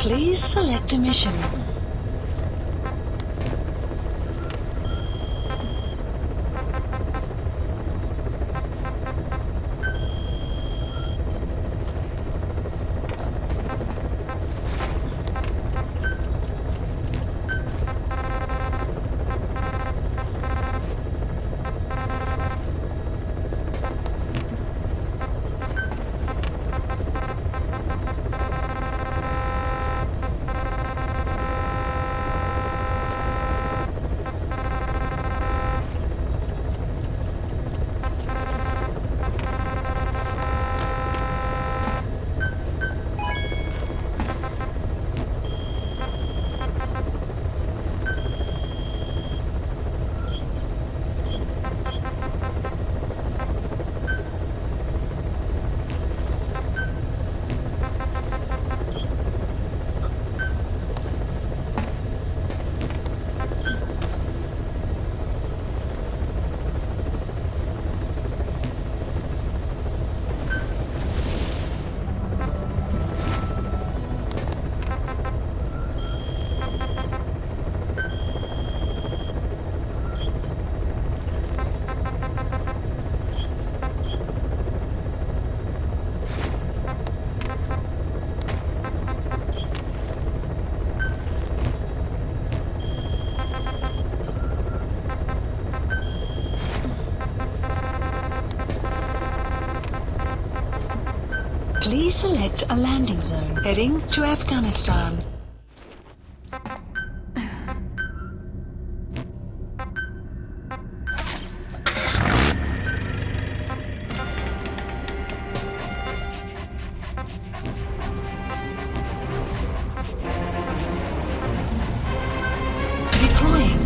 Please select a mission. Please select a landing zone heading to Afghanistan. Deploying.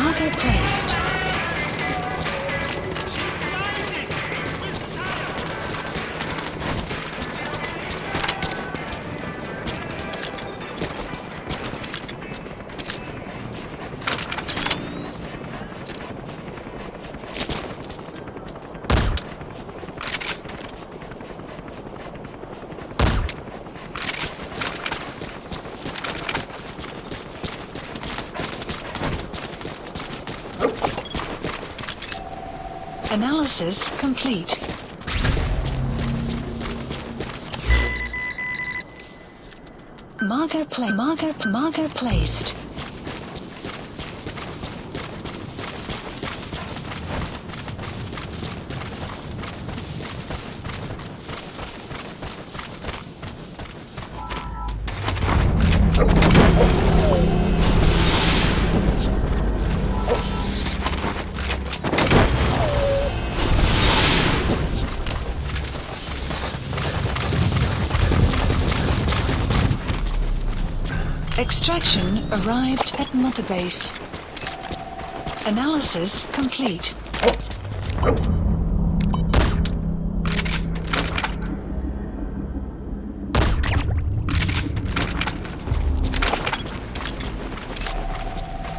Marker placed. Analysis complete. Marker placed. Extraction arrived at Mother Base. Analysis complete.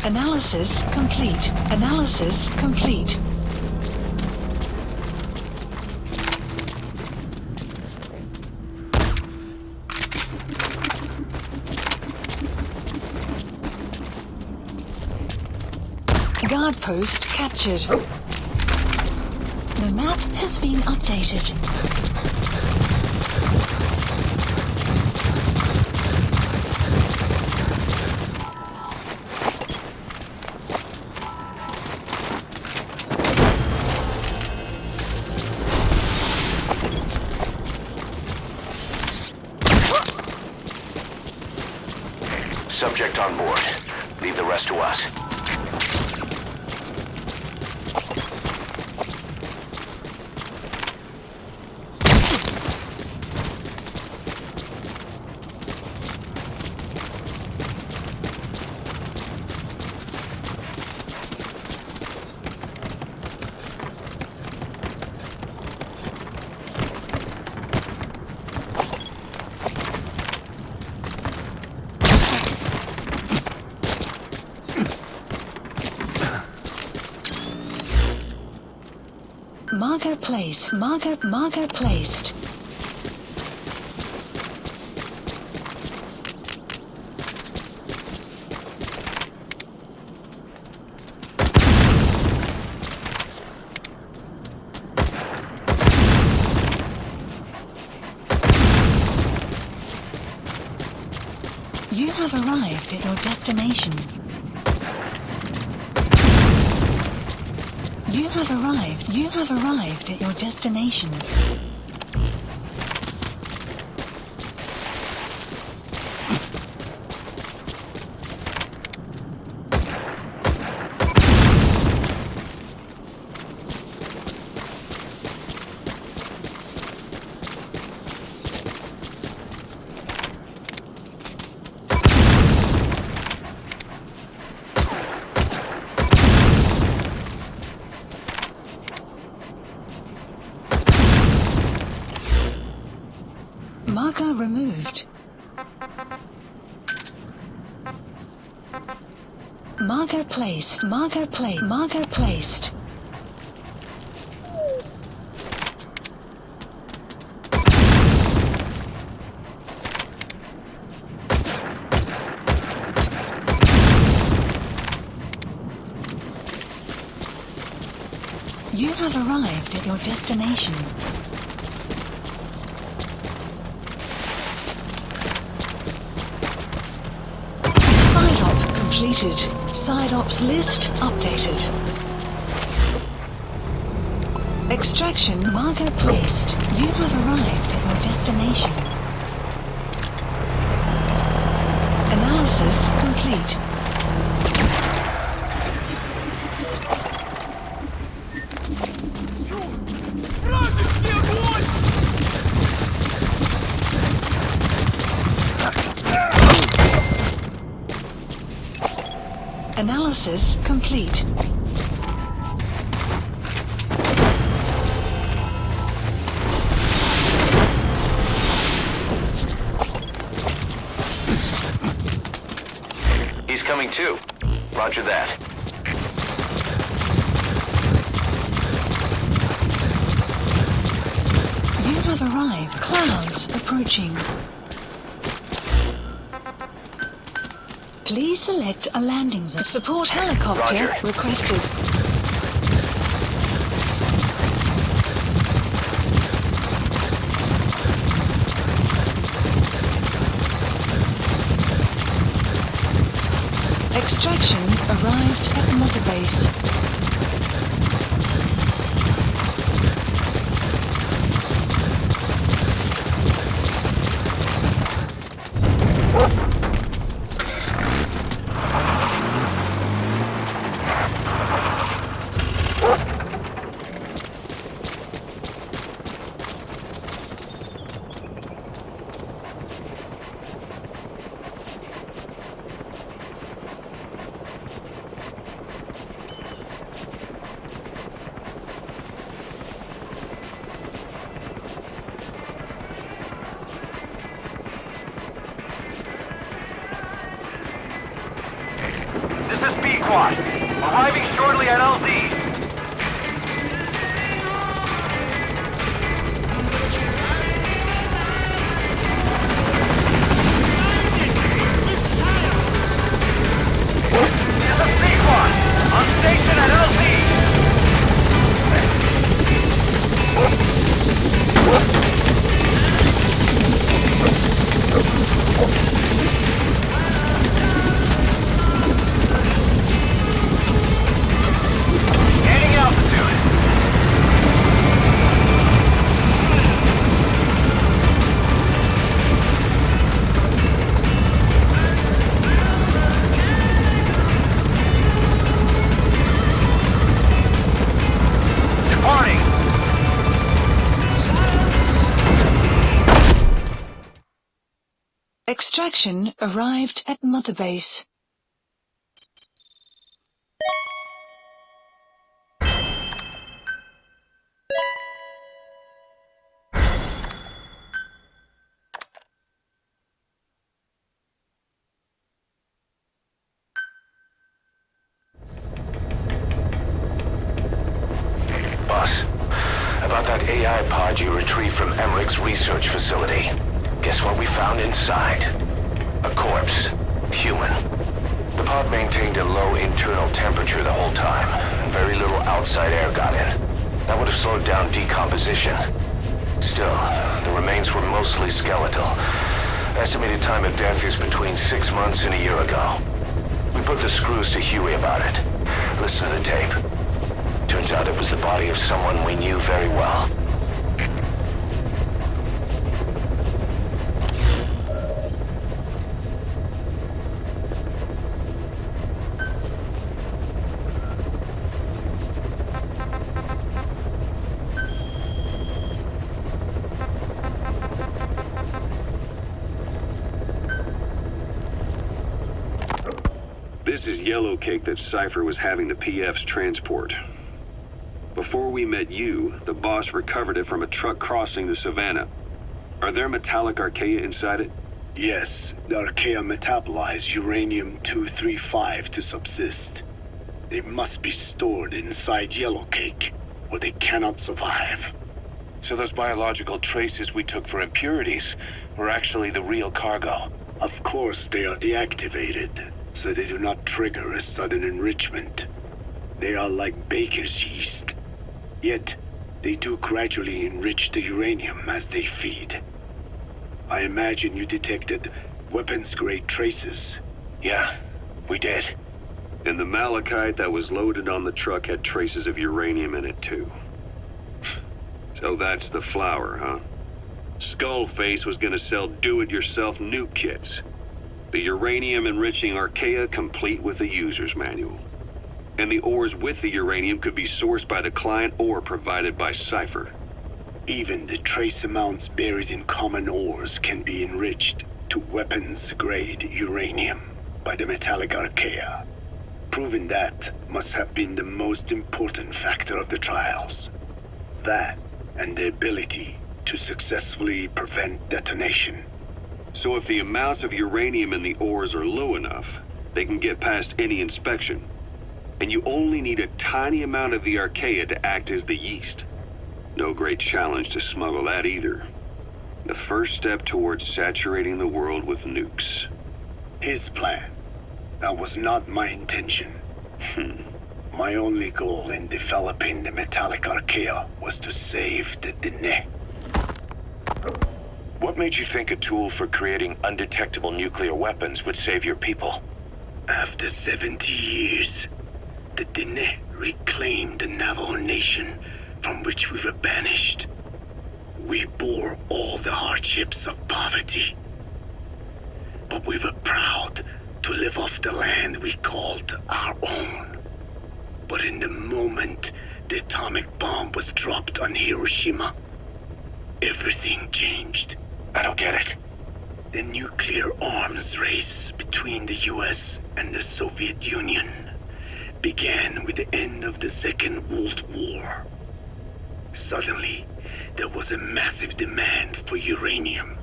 Analysis complete. Analysis complete. Guard post captured. The map has been updated. Leave the rest to us. Marker placed. Marker placed. You have arrived at your destination. You have arrived at your destination. Marker removed. Marker placed. Marker placed. Marker placed. You have arrived at your destination. Completed. Side ops list updated. Extraction marker placed. You have arrived at your destination. Analysis complete. Analysis complete. He's coming too. Roger that. You have arrived. Clouds approaching. Please select a landing zone. Support helicopter Roger. requested. Extraction arrived at Mother Base. Arriving shortly at LZ. This is B-Quad. On station at LZ. Extraction arrived at Mother Base. Boss, about that AI pod you retrieved from Emmerich's research facility. Guess what we found inside? A corpse. Human. The pod maintained a low internal temperature the whole time, and very little outside air got in. That would have slowed down decomposition. Still, the remains were mostly skeletal. Estimated time of death is between 6 months and a year ago. We put the screws to Huey about it. Listen to the tape. Turns out it was the body of someone we knew very well. This is yellow cake that Cypher was having the PFs transport. Before we met you, the boss recovered it from a truck crossing the savannah. Are there metallic archaea inside it? Yes, the archaea metabolize uranium-235 to subsist. They must be stored inside yellow cake, or they cannot survive. So those biological traces we took for impurities were actually the real cargo. Of course, they are deactivated, so they do not trigger a sudden enrichment. They are like baker's yeast. Yet, they do gradually enrich the uranium as they feed. I imagine you detected weapons-grade traces. Yeah, we did. And the malachite that was loaded on the truck had traces of uranium in it too. So that's the flower, huh? Skullface was gonna sell do-it-yourself nuke kits. The uranium-enriching archaea complete with the user's manual. And the ores with the uranium could be sourced by the client or provided by Cypher. Even the trace amounts buried in common ores can be enriched to weapons-grade uranium by the metallic archaea. Proving that must have been the most important factor of the trials. That and the ability to successfully prevent detonation. So if the amounts of uranium in the ores are low enough, they can get past any inspection. And you only need a tiny amount of the archaea to act as the yeast. No great challenge to smuggle that either. The first step towards saturating the world with nukes. His plan. That was not my intention. My only goal in developing the metallic archaea was to save the Dene. What made you think a tool for creating undetectable nuclear weapons would save your people? After 70 years, the Dene reclaimed the Navajo Nation from which we were banished. We bore all the hardships of poverty. But we were proud to live off the land we called our own. But in the moment the atomic bomb was dropped on Hiroshima, everything changed. I don't get it. The nuclear arms race between the US and the Soviet Union began with the end of the Second World War. Suddenly, there was a massive demand for uranium.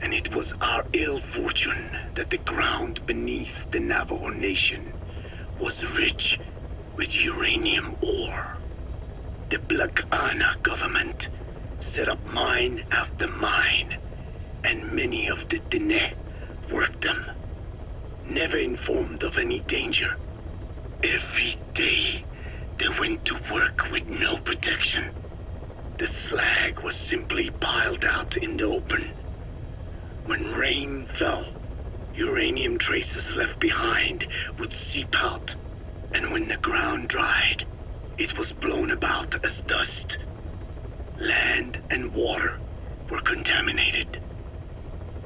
And it was our ill fortune that the ground beneath the Navajo Nation was rich with uranium ore. The Black Ana government set up mine after mine, and many of the Dene worked them, never informed of any danger. Every day, they went to work with no protection. The slag was simply piled out in the open. When rain fell, uranium traces left behind would seep out, and when the ground dried, it was blown about as dust. Land and water were contaminated,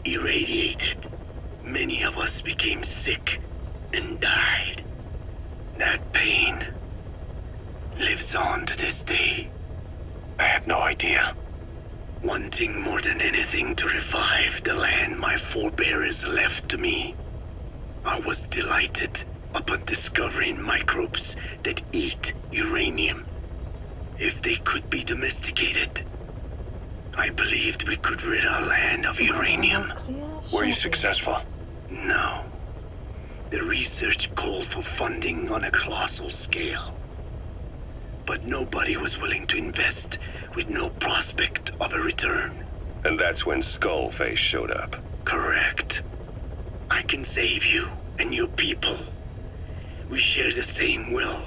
irradiated. Many of us became sick and died. That pain lives on to this day. I had no idea. wanting more than anything to revive the land my forebears left to me. I was delighted upon discovering microbes that eat uranium. If they could be domesticated, I believed we could rid our land of uranium. Were you successful? No. The research called for funding on a colossal scale. But nobody was willing to invest with no prospect of a return. And that's when Skullface showed up. Correct. I can save you and your people. We share the same will.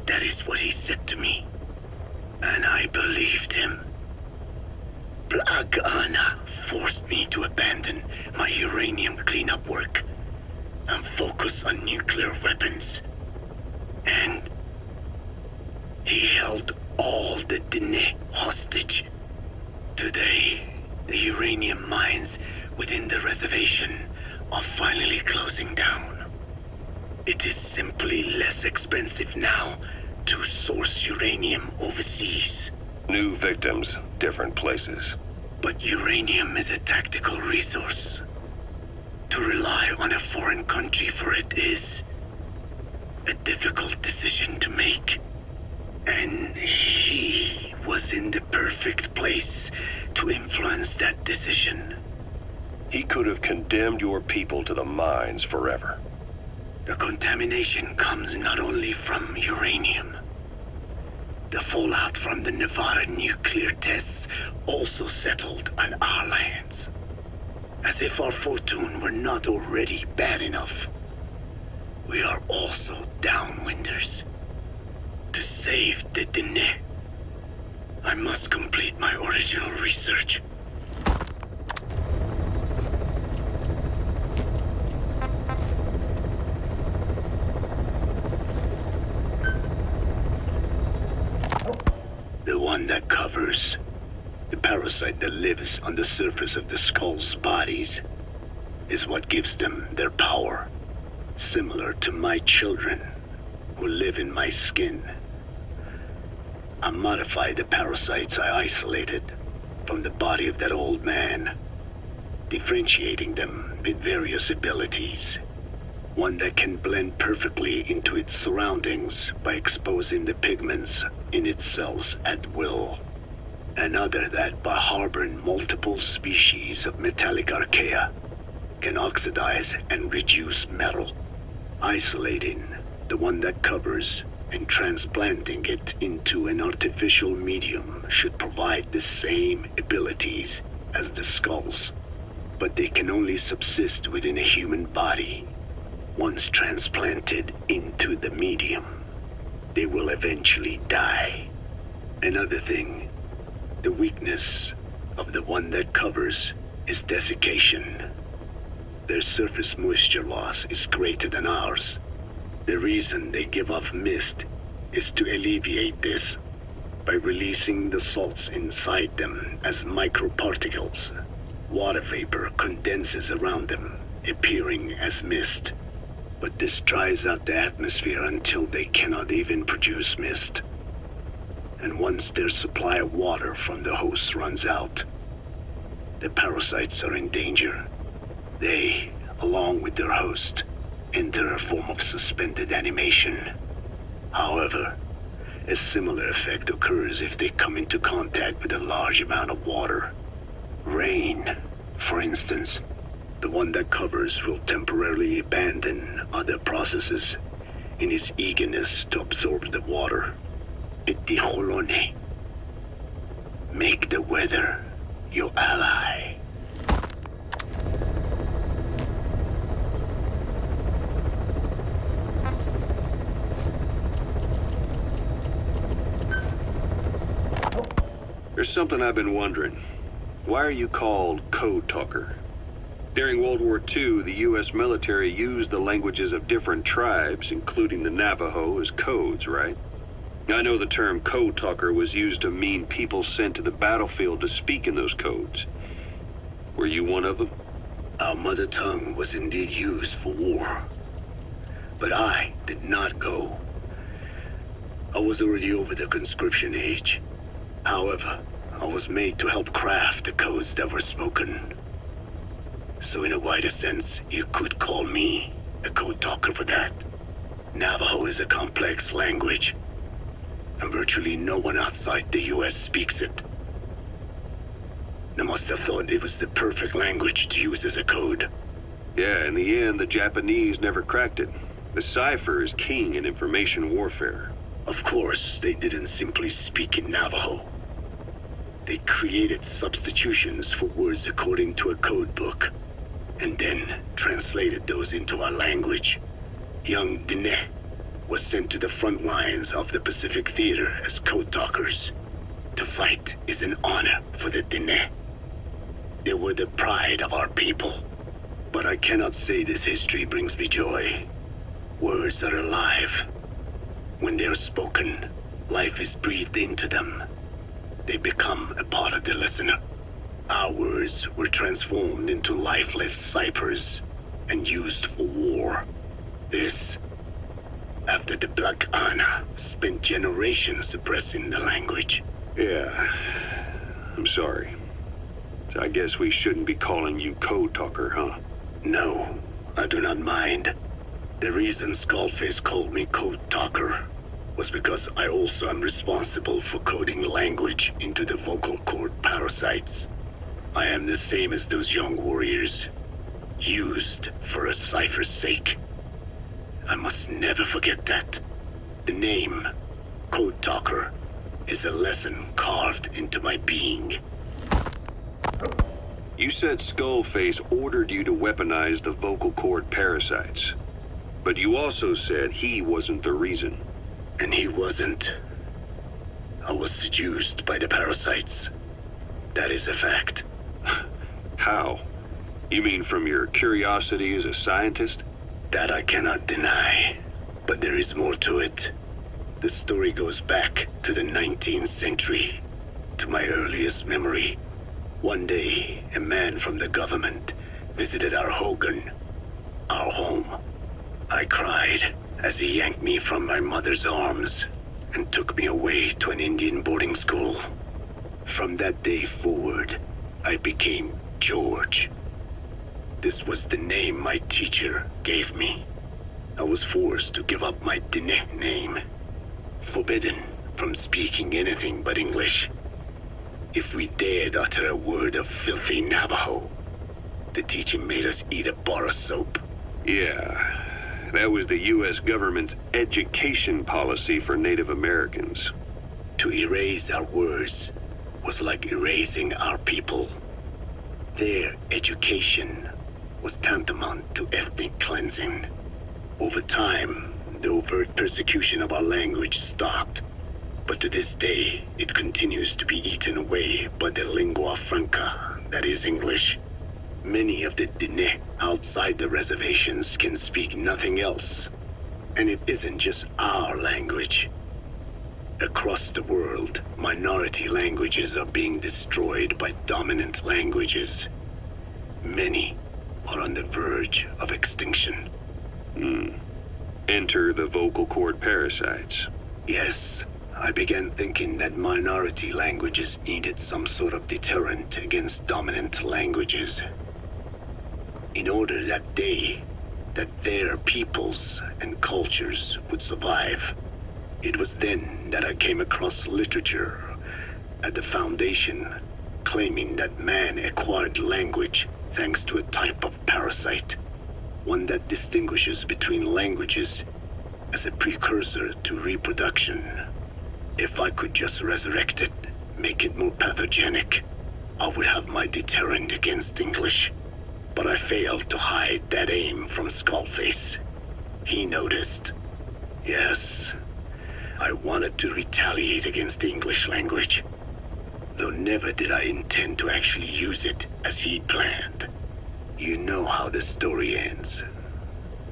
That is what he said to me. And I believed him. Plagana forced me to abandon my uranium cleanup work and focus on nuclear weapons. And he held all the Dine hostage. Today, the uranium mines within the reservation are finally closing down. It is simply less expensive now to source uranium overseas. New victims, different places. But uranium is a tactical resource. To rely on a foreign country for it is a difficult decision to make. And he was in the perfect place to influence that decision. He could have condemned your people to the mines forever. The contamination comes not only from uranium. The fallout from the Nevada nuclear tests also settled on our lands. As if our fortune were not already bad enough. We are also downwinders. To save the Dine, I must complete my original research. The one that covers. The parasite that lives on the surface of the skull's bodies is what gives them their power. Similar to my children who live in my skin. I modified the parasites I isolated from the body of that old man, differentiating them with various abilities. One that can blend perfectly into its surroundings by exposing the pigments in its cells at will. Another that, by harboring multiple species of metallic archaea, can oxidize and reduce metal. Isolating the one that covers and transplanting it into an artificial medium should provide the same abilities as the skulls. But they can only subsist within a human body. Once transplanted into the medium, they will eventually die. Another thing, the weakness of the one that covers is desiccation. Their surface moisture loss is greater than ours. The reason they give off mist is to alleviate this by releasing the salts inside them as microparticles. Water vapor condenses around them, appearing as mist. But this dries out the atmosphere until they cannot even produce mist. And once their supply of water from the host runs out, the parasites are in danger. They, along with their host, enter a form of suspended animation. However, a similar effect occurs if they come into contact with a large amount of water. Rain, for instance. The one that covers will temporarily abandon other processes in his eagerness to absorb the water. Pitijolone. Make the weather your ally. There's something I've been wondering. Why are you called Code Talker? During World War II, the U.S. military used the languages of different tribes, including the Navajo, as codes, right? I know the term Code Talker was used to mean people sent to the battlefield to speak in those codes. Were you one of them? Our mother tongue was indeed used for war. But I did not go. I was already over the conscription age. However, I was made to help craft the codes that were spoken. So in a wider sense, you could call me a code talker for that. Navajo is a complex language, and virtually no one outside the US speaks it. They must have thought it was the perfect language to use as a code. Yeah, in the end, the Japanese never cracked it. The cipher is king in information warfare. Of course, they didn't simply speak in Navajo. They created substitutions for words according to a code book, and then translated those into our language. Young Diné was sent to the front lines of the Pacific Theater as code talkers. To fight is an honor for the Diné. They were the pride of our people. But I cannot say this history brings me joy. Words are alive. When they are spoken, life is breathed into them. They become a part of the listener. Our words were transformed into lifeless ciphers and used for war. This, after the Black Ana spent generations suppressing the language. Yeah, I'm sorry. So I guess we shouldn't be calling you code talker, huh? No, I do not mind. The reason Skullface called me code talker was because I also am responsible for coding language into the vocal cord parasites. I am the same as those young warriors, used for a cipher's sake. I must never forget that. The name, Code Talker, is a lesson carved into my being. You said Skullface ordered you to weaponize the vocal cord parasites. But you also said he wasn't the reason. And he wasn't. I was seduced by the parasites. That is a fact. How? You mean from your curiosity as a scientist? That I cannot deny. But there is more to it. The story goes back to the 19th century, to my earliest memory. One day, a man from the government visited our hogan, our home. I cried as he yanked me from my mother's arms and took me away to an Indian boarding school. From that day forward, I became George. This was the name my teacher gave me. I was forced to give up my Diné name, forbidden from speaking anything but English. If we dared utter a word of filthy Navajo, the teacher made us eat a bar of soap. Yeah. That was the U.S. government's education policy for Native Americans. To erase our words was like erasing our people. Their education was tantamount to ethnic cleansing. Over time, the overt persecution of our language stopped. But to this day, it continues to be eaten away by the lingua franca, that is English. Many of the Diné outside the reservations can speak nothing else. And it isn't just our language. Across the world, minority languages are being destroyed by dominant languages. Many are on the verge of extinction. Enter the vocal cord parasites. Yes, I began thinking that minority languages needed some sort of deterrent against dominant languages. In order that their peoples and cultures would survive. It was then that I came across literature at the Foundation claiming that man acquired language thanks to a type of parasite, one that distinguishes between languages as a precursor to reproduction. If I could just resurrect it, make it more pathogenic, I would have my deterrent against English. But I failed to hide that aim from Skullface. He noticed. Yes, I wanted to retaliate against the English language, though never did I intend to actually use it as he planned. You know how the story ends.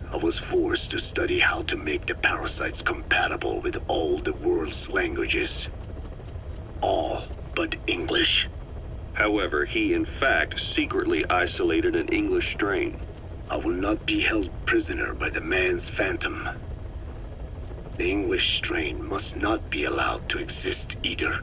I was forced to study how to make the parasites compatible with all the world's languages. All but English. However, he in fact secretly isolated an English strain. I will not be held prisoner by the man's phantom. The English strain must not be allowed to exist either.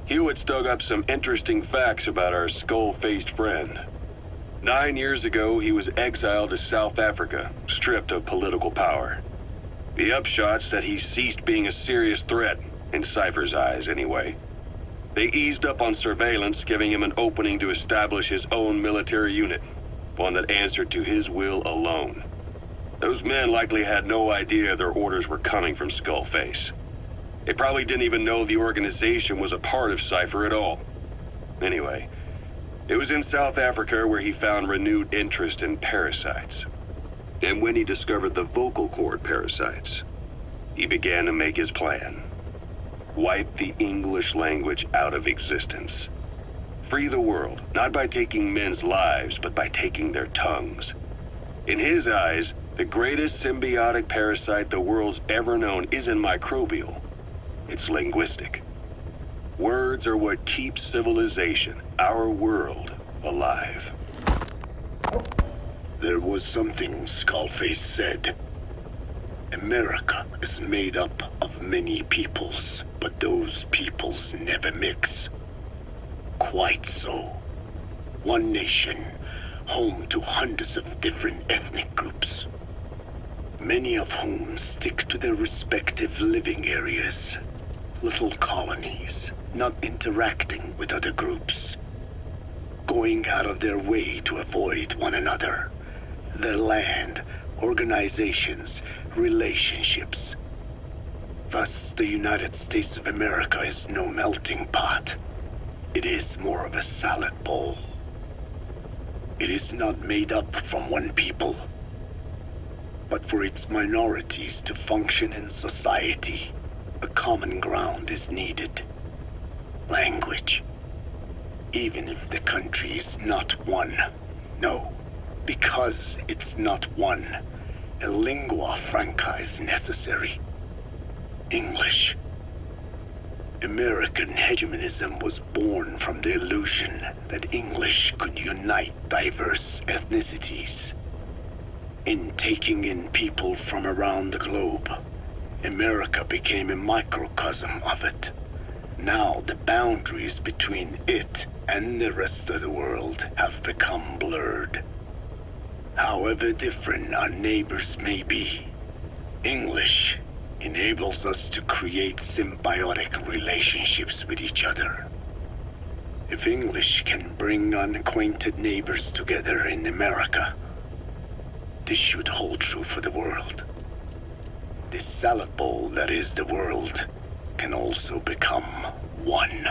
Hewitt's dug up some interesting facts about our skull-faced friend. 9 years ago, he was exiled to South Africa, stripped of political power. The upshot's that he ceased being a serious threat, in Cypher's eyes anyway. They eased up on surveillance, giving him an opening to establish his own military unit, one that answered to his will alone. Those men likely had no idea their orders were coming from Skullface. They probably didn't even know the organization was a part of Cypher at all. Anyway, it was in South Africa where he found renewed interest in parasites. And when he discovered the vocal cord parasites, he began to make his plan. Wipe the English language out of existence. Free the world, not by taking men's lives, but by taking their tongues. In his eyes, the greatest symbiotic parasite the world's ever known isn't microbial. It's linguistic. Words are what keeps civilization, our world, alive. There was something Skullface said. America is made up of many peoples, but those peoples never mix. Quite so. One nation, home to hundreds of different ethnic groups, many of whom stick to their respective living areas, little colonies, not interacting with other groups, going out of their way to avoid one another, their land, organizations, relationships. Thus, the United States of America is no melting pot. It is more of a salad bowl. It is not made up from one people, but for its minorities to function in society, a common ground is needed. Language. Even if the country is not one. No, because it's not one, a lingua franca is necessary. English. American hegemonism was born from the illusion that English could unite diverse ethnicities. In taking in people from around the globe, America became a microcosm of it. Now the boundaries between it and the rest of the world have become blurred. However different our neighbors may be, English enables us to create symbiotic relationships with each other. If English can bring unacquainted neighbors together in America, this should hold true for the world. This salad bowl that is the world can also become one.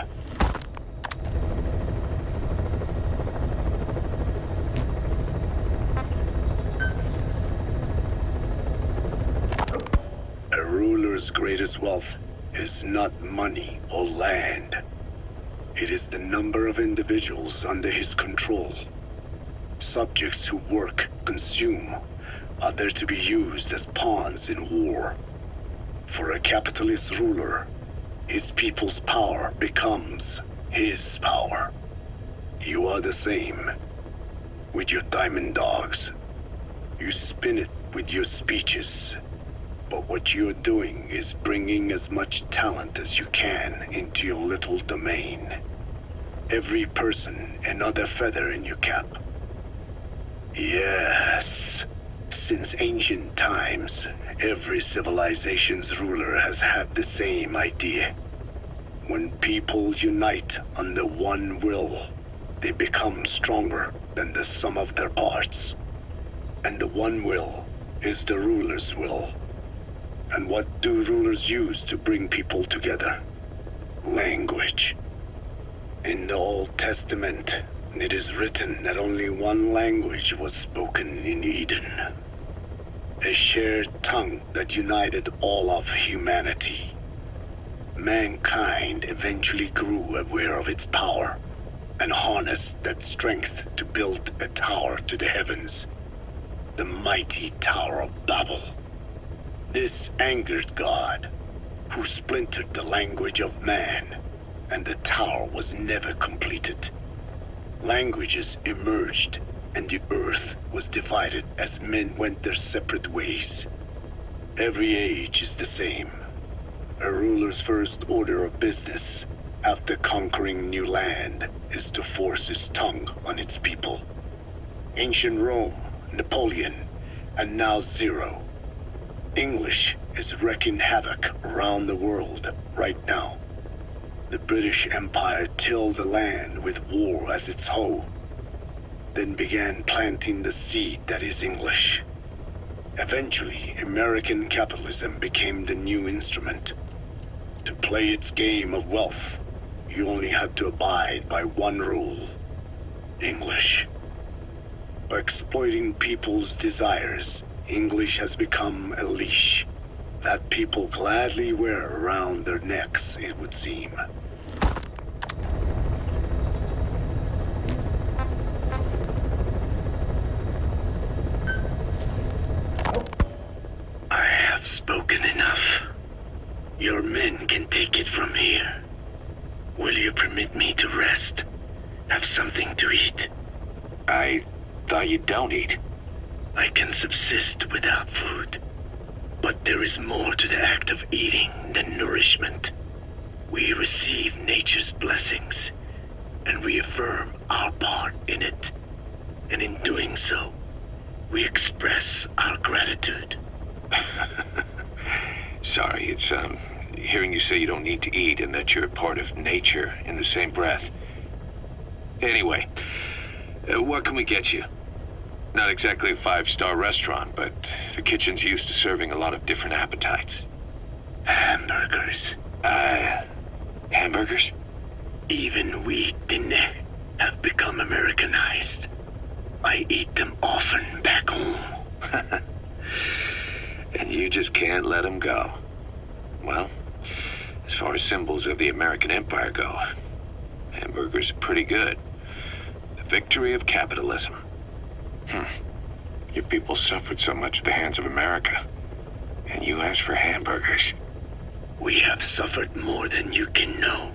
A ruler's greatest wealth is not money or land. It is the number of individuals under his control. Subjects who work, consume, are there to be used as pawns in war. For a capitalist ruler, his people's power becomes his power. You are the same. With your diamond dogs, you spin it with your speeches. But what you're doing is bringing as much talent as you can into your little domain. Every person another feather in your cap. Yes. Since ancient times, every civilization's ruler has had the same idea. When people unite under one will, they become stronger than the sum of their parts. And the one will is the ruler's will. And what do rulers use to bring people together? Language. In the Old Testament, it is written that only one language was spoken in Eden. A shared tongue that united all of humanity. Mankind eventually grew aware of its power and harnessed that strength to build a tower to the heavens. The mighty Tower of Babel. This angered God, who splintered the language of man, and the tower was never completed. Languages emerged, and the earth was divided as men went their separate ways. Every age is the same. A ruler's first order of business, after conquering new land is to force his tongue on its people. Ancient Rome, Napoleon, and now Zero. English is wreaking havoc around the world right now. The British Empire tilled the land with war as its hoe, then began planting the seed that is English. Eventually, American capitalism became the new instrument. To play its game of wealth, you only had to abide by one rule: English. By exploiting people's desires, English has become a leash that people gladly wear around their necks, it would seem. I have spoken enough. Your men can take it from here. Will you permit me to rest? Have something to eat? I thought you don't eat. I can subsist without food. But there is more to the act of eating than nourishment. We receive nature's blessings, and we affirm our part in it. And in doing so, we express our gratitude. Sorry, it's, hearing you say you don't need to eat and that you're part of nature in the same breath. Anyway, what can we get you? Not exactly a five-star restaurant, but the kitchen's used to serving a lot of different appetites. Hamburgers. Hamburgers? Even we Dinne have become Americanized. I eat them often back home. And you just can't let them go. Well, as far as symbols of the American Empire go, hamburgers are pretty good. The victory of capitalism. Your people suffered so much at the hands of America, and you ask for hamburgers. We have suffered more than you can know.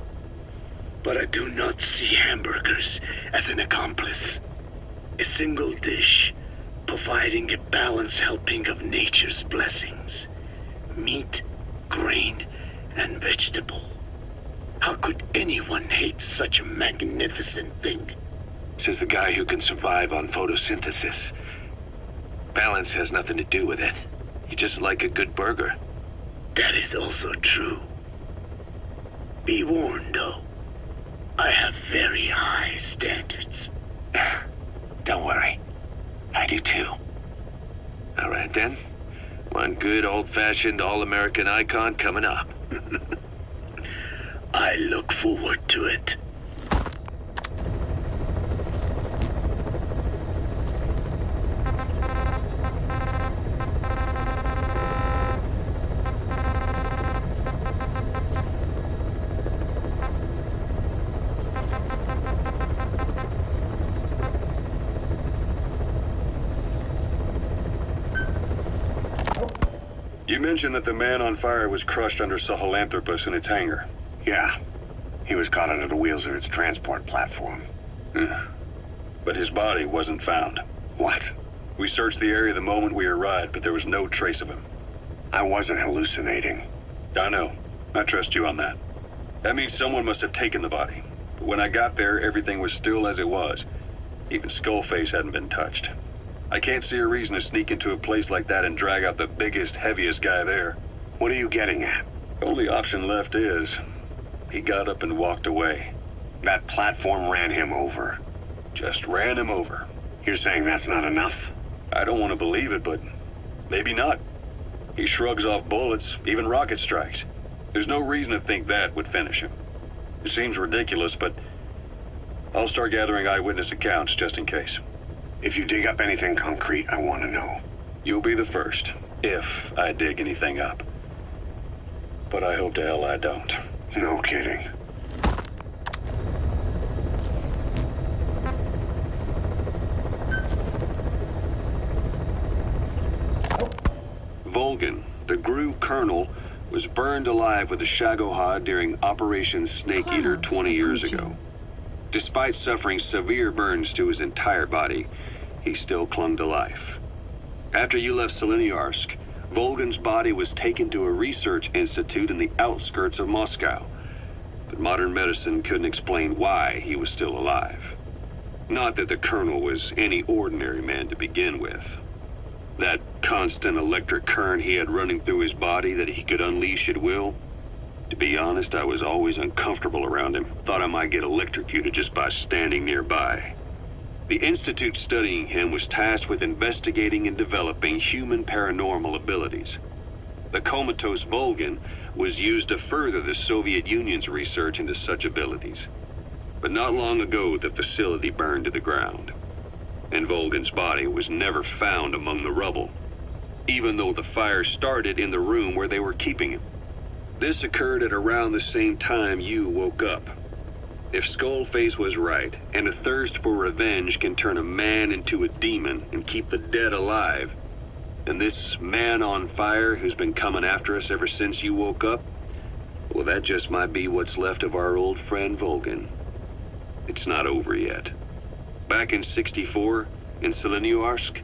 But I do not see hamburgers as an accomplice. A single dish, providing a balanced helping of nature's blessings. Meat, grain, and vegetable. How could anyone hate such a magnificent thing? Says the guy who can survive on photosynthesis. Balance has nothing to do with it. You just like a good burger. That is also true. Be warned, though. I have very high standards. Don't worry. I do too. All right, then. One good old-fashioned all-American icon coming up. I look forward to it. You mentioned that the man on fire was crushed under Sahelanthropus in its hangar. Yeah. He was caught under the wheels of its transport platform. But his body wasn't found. What? We searched the area the moment we arrived, but there was no trace of him. I wasn't hallucinating. I know. I trust you on that. That means someone must have taken the body. But when I got there, everything was still as it was. Even Skullface hadn't been touched. I can't see a reason to sneak into a place like that and drag out the biggest, heaviest guy there. What are you getting at? The only option left is, he got up and walked away. That platform ran him over. Just ran him over. You're saying that's not enough? I don't want to believe it, but maybe not. He shrugs off bullets, even rocket strikes. There's no reason to think that would finish him. It seems ridiculous, but I'll start gathering eyewitness accounts just in case. If you dig up anything concrete, I want to know. You'll be the first, if I dig anything up. But I hope to hell I don't. No kidding. Volgan, the GRU colonel, was burned alive with a Shagohod during Operation Snake Eater 20 years ago. Despite suffering severe burns to his entire body, he still clung to life. After you left Seleniarsk, Volgan's body was taken to a research institute in the outskirts of Moscow. but modern medicine couldn't explain why he was still alive. Not that the Colonel was any ordinary man to begin with. That constant electric current he had running through his body that he could unleash at will. To be honest, I was always uncomfortable around him. Thought I might get electrocuted just by standing nearby. The institute studying him was tasked with investigating and developing human paranormal abilities. The comatose Volgan was used to further the Soviet Union's research into such abilities. But not long ago, the facility burned to the ground, and Volgan's body was never found among the rubble, even though the fire started in the room where they were keeping him. This occurred at around the same time you woke up. If Skullface was right, and a thirst for revenge can turn a man into a demon and keep the dead alive, then this man on fire who's been coming after us ever since you woke up, well, that just might be what's left of our old friend Volgan. It's not over yet. Back in '64, in Seleniorsk,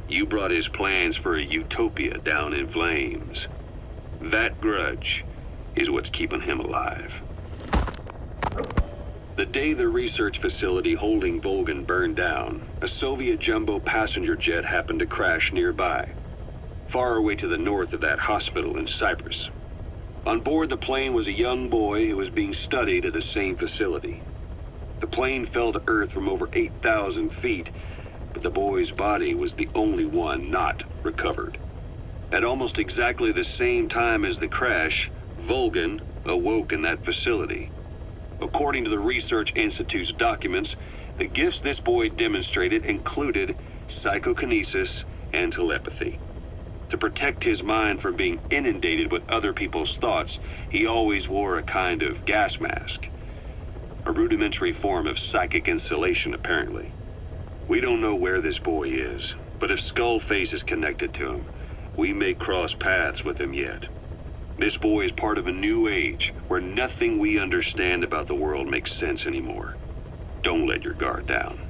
you brought his plans for a utopia down in flames. That grudge is what's keeping him alive. The day the research facility holding Volgan burned down, a Soviet jumbo passenger jet happened to crash nearby, far away to the north of that hospital in Cyprus. On board the plane was a young boy who was being studied at the same facility. The plane fell to Earth from over 8,000 feet, but the boy's body was the only one not recovered. At almost exactly the same time as the crash, Volgan awoke in that facility. According to the Research Institute's documents, the gifts this boy demonstrated included psychokinesis and telepathy. To protect his mind from being inundated with other people's thoughts, he always wore a kind of gas mask. A rudimentary form of psychic insulation, apparently. We don't know where this boy is, but if Skullface is connected to him, we may cross paths with him yet. This boy is part of a new age where nothing we understand about the world makes sense anymore. Don't let your guard down.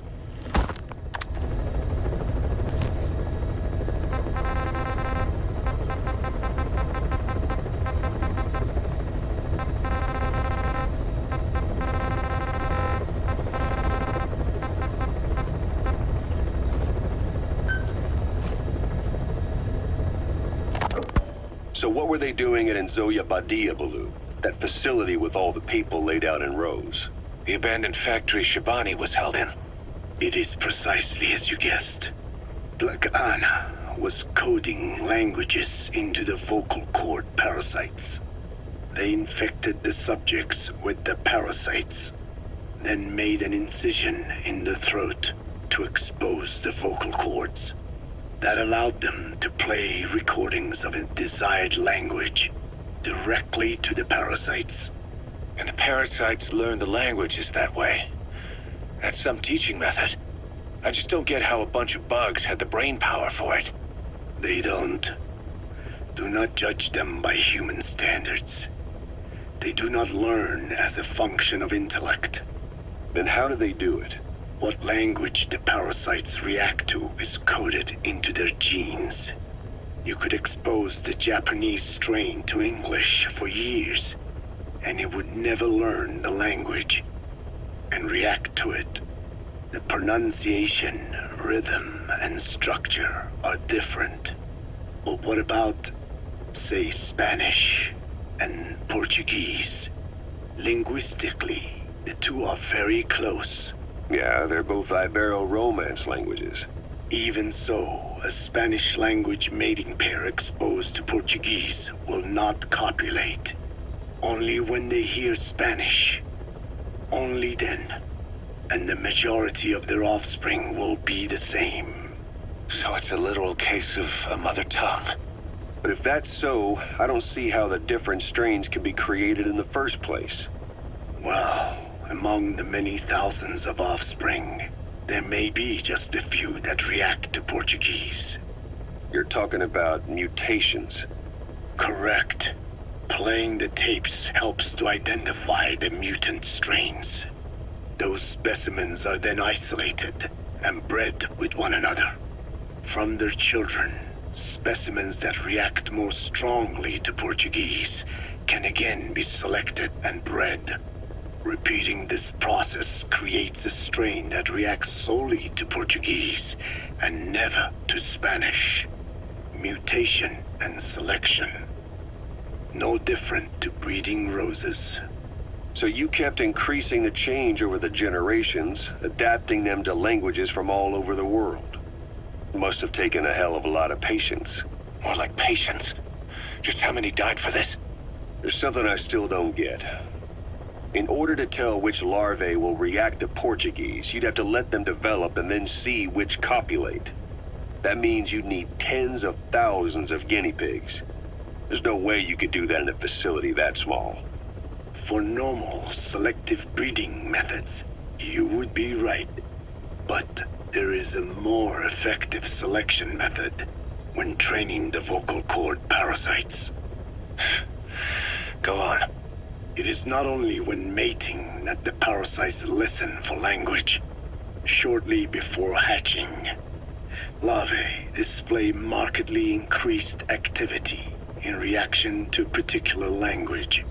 So what were they doing at Nzoya Badia, Baloo? That facility with all the people laid out in rows? The abandoned factory Shabani was held in. It is precisely as you guessed. Black Anna was coding languages into the vocal cord parasites. They infected the subjects with the parasites, then made an incision in the throat to expose the vocal cords. That allowed them to play recordings of a desired language directly to the parasites. And the parasites learn the languages that way. That's some teaching method. I just don't get how a bunch of bugs had the brain power for it. They don't. Do not judge them by human standards. They do not learn as a function of intellect. Then how do they do it? What language the parasites react to is coded into their genes. You could expose the Japanese strain to English for years, and it would never learn the language and react to it. The pronunciation, rhythm, and structure are different. But what about, say, Spanish and Portuguese? Linguistically, the two are very close. Yeah, they're both Ibero-Romance languages. Even so, a Spanish language mating pair exposed to Portuguese will not copulate. Only when they hear Spanish. Only then. And the majority of their offspring will be the same. So it's a literal case of a mother tongue. But if that's so, I don't see how the different strains can be created in the first place. Well, among the many thousands of offspring, there may be just a few that react to Portuguese. You're talking about mutations. Correct. Playing the tapes helps to identify the mutant strains. Those specimens are then isolated and bred with one another. From their children, specimens that react more strongly to Portuguese can again be selected and bred. Repeating this process creates a strain that reacts solely to Portuguese and never to Spanish. Mutation and selection. No different to breeding roses. So you kept increasing the change over the generations, adapting them to languages from all over the world. Must have taken a hell of a lot of patience. More like patience. Just how many died for this? There's something I still don't get. In order to tell which larvae will react to Portuguese, you'd have to let them develop and then see which copulate. That means you'd need tens of thousands of guinea pigs. There's no way you could do that in a facility that small. For normal selective breeding methods, you would be right. But there is a more effective selection method when training the vocal cord parasites. Go on. It is not only when mating that the parasites listen for language. Shortly before hatching, larvae display markedly increased activity in reaction to particular language.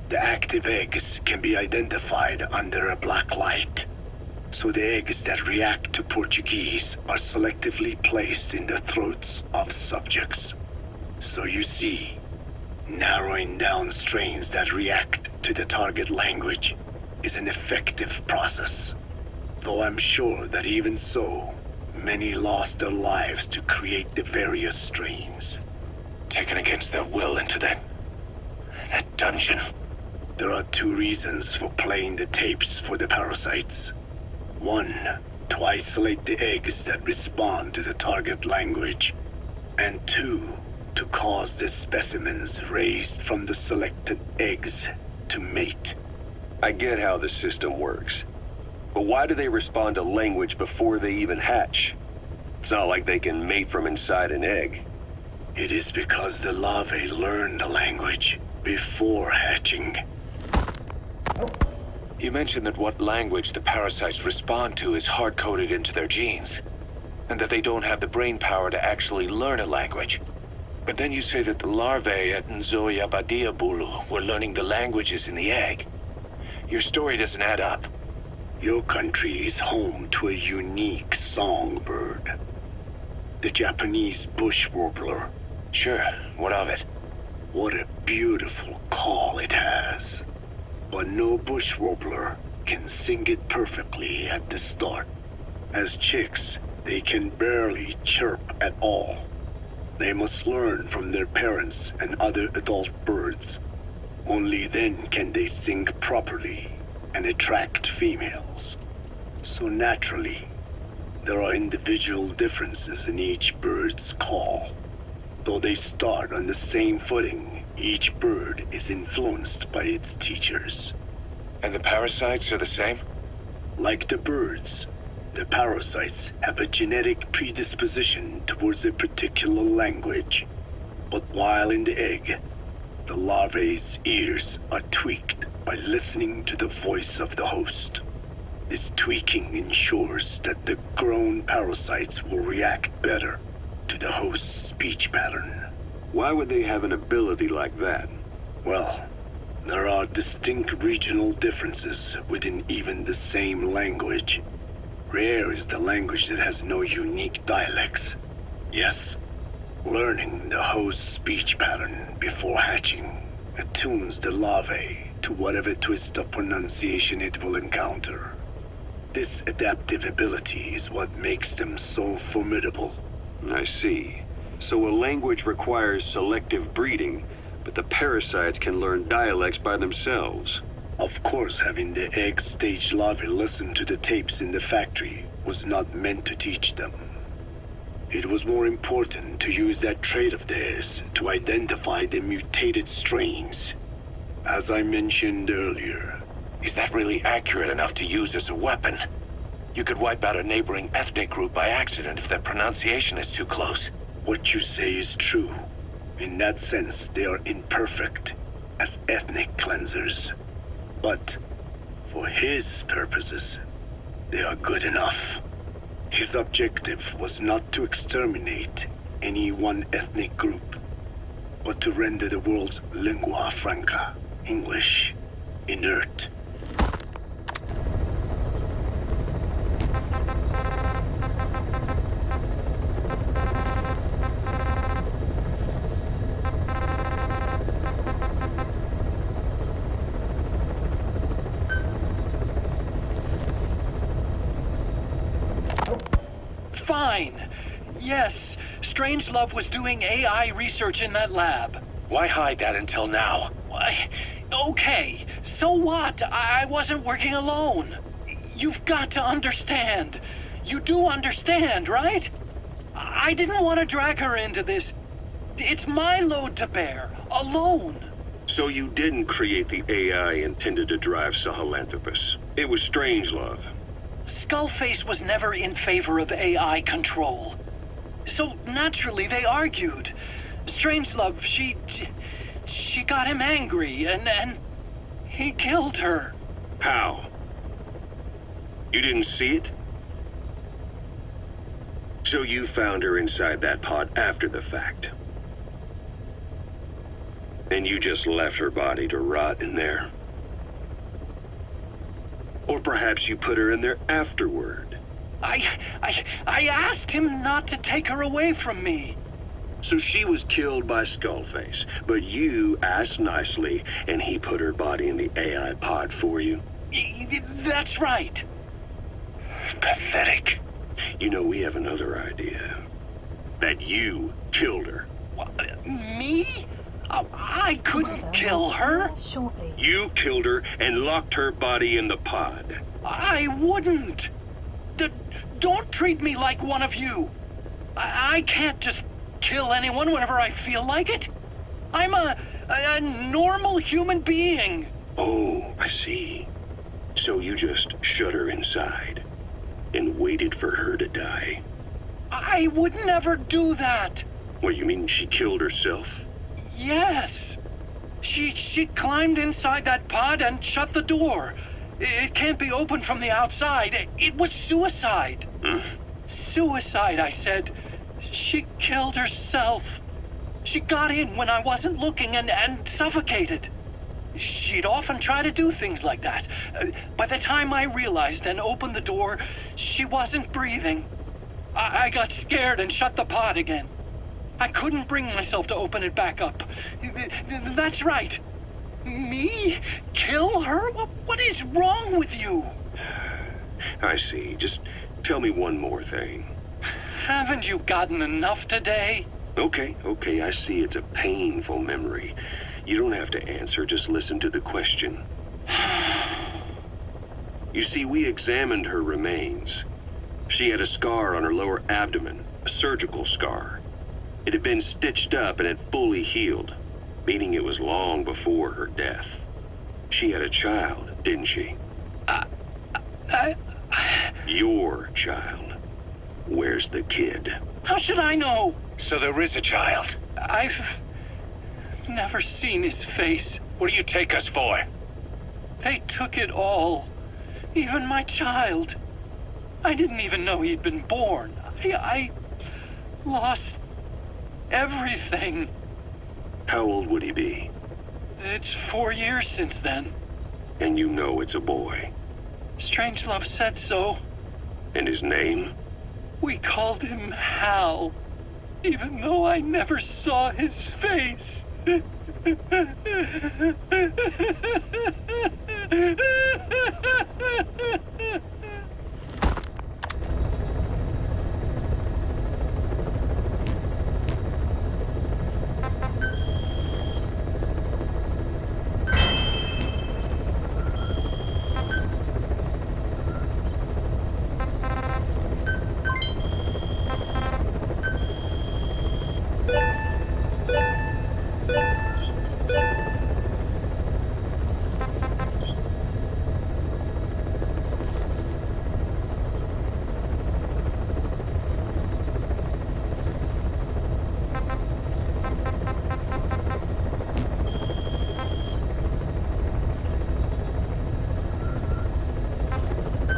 The active eggs can be identified under a black light, so the eggs that react to Portuguese are selectively placed in the throats of subjects. So you see, narrowing down strains that react to the target language is an effective process. Though I'm sure that even so, many lost their lives to create the various strains. Taken against their will into that dungeon. There are two reasons for playing the tapes for the parasites. One, to isolate the eggs that respond to the target language. And two, to cause the specimens raised from the selected eggs to mate. I get how the system works. But why do they respond to language before they even hatch? It's not like they can mate from inside an egg. It is because the larvae learn the language before hatching. You mentioned that what language the parasites respond to is hard-coded into their genes, and that they don't have the brain power to actually learn a language. But then you say that the larvae at Nzoia Badia Bulu were learning the languages in the egg. Your story doesn't add up. Your country is home to a unique songbird. The Japanese bush warbler. Sure, what of it? What a beautiful call it has. But no bush warbler can sing it perfectly at the start. As chicks, they can barely chirp at all. They must learn from their parents and other adult birds. Only then can they sing properly and attract females. So naturally, there are individual differences in each bird's call. Though they start on the same footing, each bird is influenced by its teachers. And the parasites are the same? Like the birds, the parasites have a genetic predisposition towards a particular language. But while in the egg, the larvae's ears are tweaked by listening to the voice of the host. This tweaking ensures that the grown parasites will react better to the host's speech pattern. Why would they have an ability like that? Well, there are distinct regional differences within even the same language. Rare is the language that has no unique dialects. Yes, learning the host's speech pattern before hatching attunes the larvae to whatever twist of pronunciation it will encounter. This adaptive ability is what makes them so formidable. I see. So a language requires selective breeding, but the parasites can learn dialects by themselves. Of course, having the egg-stage larvae listen to the tapes in the factory was not meant to teach them. It was more important to use that trait of theirs to identify the mutated strains. As I mentioned earlier, Is that really accurate enough to use as a weapon? You could wipe out a neighboring ethnic group by accident if their pronunciation is too close. what you say is true. In that sense, they are imperfect as ethnic cleansers. But for his purposes, they are good enough. His objective was not to exterminate any one ethnic group, but to render the world's lingua franca, English, inert. Fine. Yes, Strangelove was doing AI research in that lab. Why hide that until now? Why? Okay, so what? I wasn't working alone. You've got to understand. You do understand, right? I didn't want to drag her into this. It's my load to bear, alone. So you didn't create the AI intended to drive Sahelanthropus. It was Strangelove. Skullface was never in favor of AI control. So naturally they argued. Strangelove, she got him angry and he killed her. How? You didn't see it? So you found her inside that pod after the fact. And you just left her body to rot in there. Or perhaps you put her in there afterward. I asked him not to take her away from me. So she was killed by Skullface, but you asked nicely, and he put her body in the AI pod for you? That's right. Pathetic. You know, we have another idea. That you killed her. Me? I couldn't kill her. Shortly. You killed her and locked her body in the pod. I wouldn't. Don't treat me like one of you. I can't just kill anyone whenever I feel like it. I'm a normal human being. Oh, I see. So you just shut her inside and waited for her to die. I would never do that. What, you mean she killed herself? Yes. She climbed inside that pod and shut the door. It can't be opened from the outside. It was suicide. Suicide, I said. She killed herself. She got in when I wasn't looking and suffocated. She'd often try to do things like that. By the time I realized and opened the door, she wasn't breathing. I got scared and shut the pod again. I couldn't bring myself to open it back up. That's right. Me? Kill her? What is wrong with you? I see. Just tell me one more thing. Haven't you gotten enough today? Okay, I see it's a painful memory. You don't have to answer, just listen to the question. You see, we examined her remains. She had a scar on her lower abdomen, a surgical scar. It had been stitched up and had fully healed, meaning it was long before her death. She had a child, didn't she? Your child. Where's the kid? How should I know? So there is a child. I've never seen his face. What do you take us for? They took it all. Even my child. I didn't even know he'd been born. I lost everything. How old would he be? It's 4 years since then. And you know it's a boy. Strangelove said so. And his name? We called him Hal, even though I never saw his face.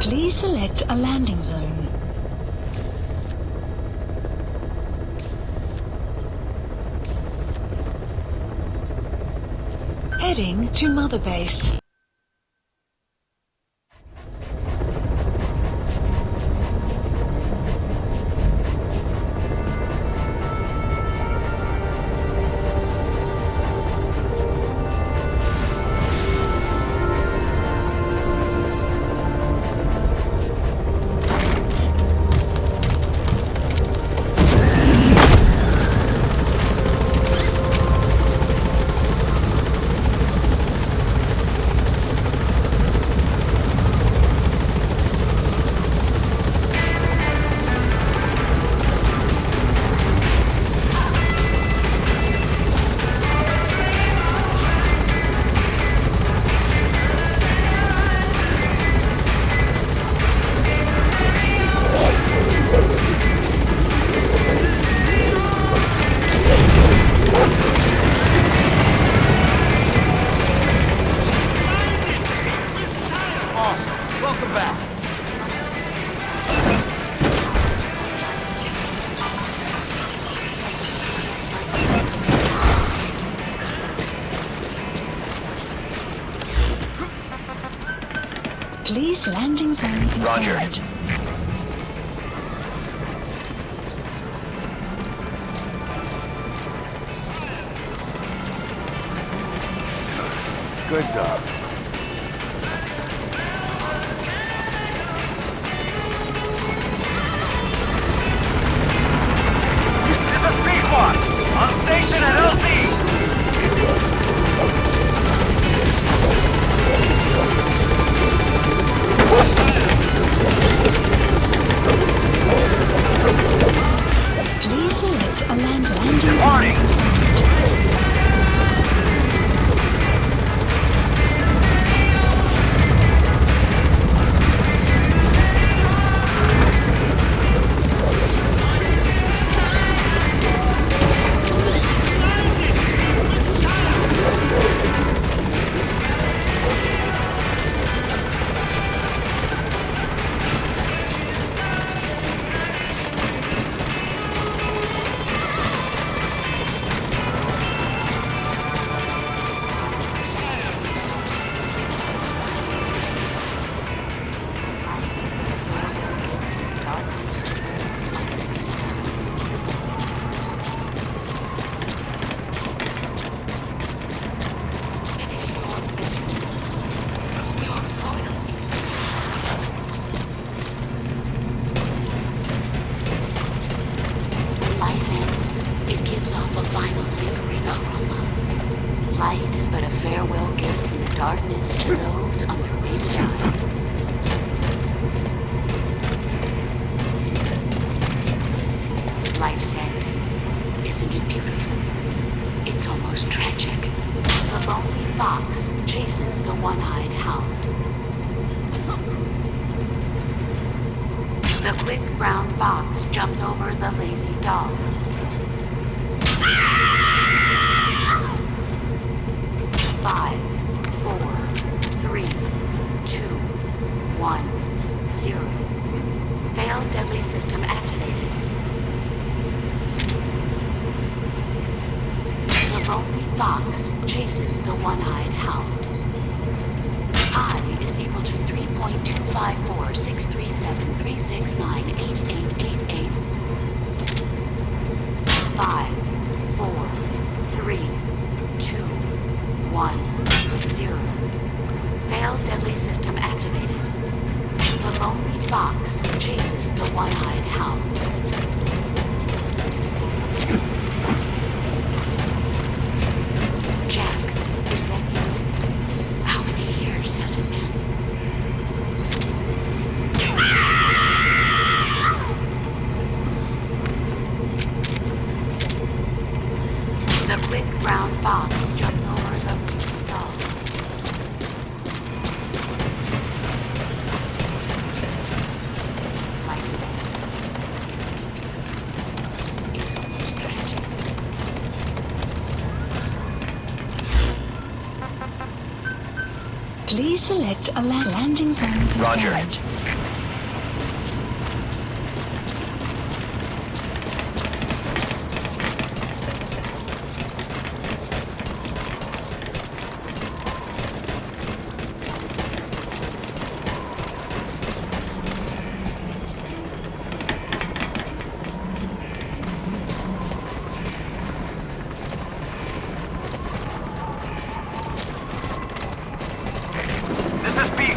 Please select a landing zone. Heading to Mother Base. Please landing zone confirmed. Roger. Good dog. It's a speedwalk! On station at LZ! Please select a landing zone. Warning! Life ends, it gives off a final lingering aroma. Light is but a farewell gift from the darkness to those on their way to die. Life's end, isn't it beautiful? It's almost tragic. The lonely fox chases the one-eyed hound. The quick brown fox jumps over the lazy dog. Five, 4, 3, 2, 1, 0. Failed deadly system activated. The lonely fox chases the one-eyed hound. I is equal to 3.25463736988888. 5, 4, 3, 2, 1, 0. Failed deadly system activated. The lonely fox chases the one-eyed hound. Jack, is that you? How many years has it been? The quick brown fox jumps over the lazy dog. Life's end, isn't it beautiful? It's almost tragic. Please select a landing zone confirmed. Roger.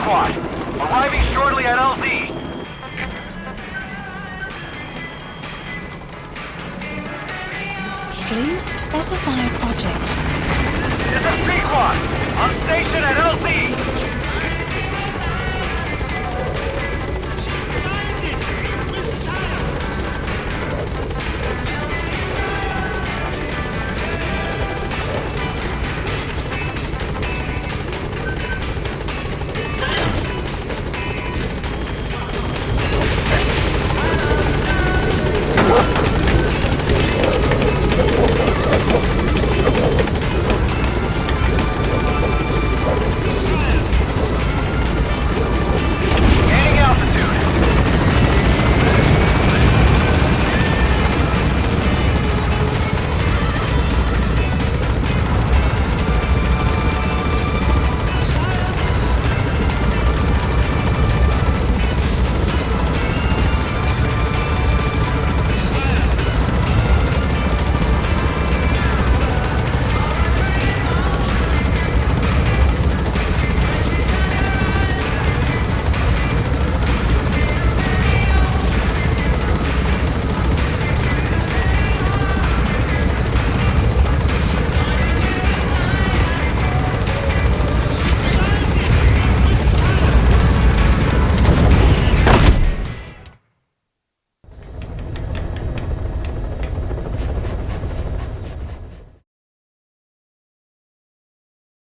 Squad. Arriving shortly at LZ. Please specify project. This is Squad. On station at LZ.